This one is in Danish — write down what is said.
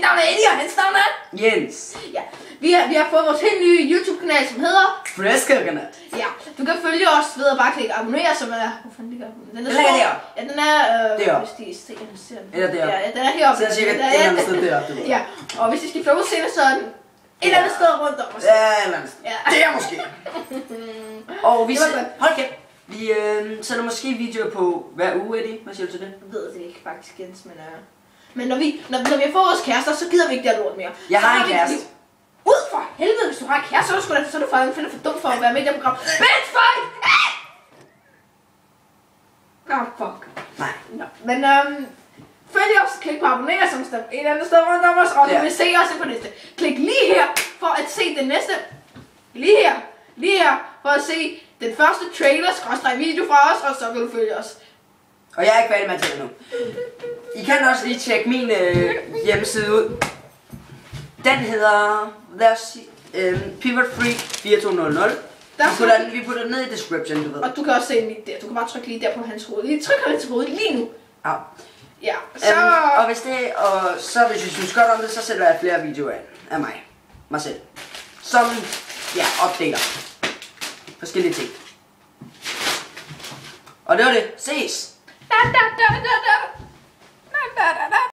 navn er Eddie, og hans navn er Jens. Ja, vi har fået vores helt nye YouTube-kanal, som hedder Friskkøkkenet. Ja, du kan følge os ved at bare klikke abonnere, som er... Hvor fanden ligger den? Den ligger deroppe. Ja, den er... Deroppe. Hvis de ser den. Eller deroppe. Ja, den er heroppe. Så er cirka et eller andet sted deroppe. Ja, og hvis I skal følge senere, så er den et eller andet sted rundt om os. Ja, et eller andet sted. Ja. Det er måske. Og vi... Det var godt. Hold kæft. Vi sender måske videoer på hver uge, Eddie. Hvad siger du til det? Jeg ved det ikke faktisk, Jens, men når vi har fået vores kærester, så gider vi ikke det lort mere. Jeg så har en kæreste. Ud for helvede, hvis du har en kæreste, så er du for dum for at være med i det program. Vent, fuck! Fuck. Nej. Nå, men følg os, klik på abonnere, som står et andet sted rundt om os, og du vil se os på næste. Klik lige her, for at se den næste. Lige her, for at se den første trailer-video fra os, og så kan du følge os. Og jeg er ikke færdig med at tale nu. I kan også lige tjekke min hjemmeside ud. Den hedder Pivot Freak 4200. Vi putter den ned i description, du ved. Og du kan også se en link der. Du kan bare trykke lige der på hans hoved. Lige tryk hans hoved lige nu. Ja. Ja, så... så hvis I synes godt om det, så sætter jeg flere videoer af mig selv. Som, ja, opdater forskellige ting. Og det var det. Ses!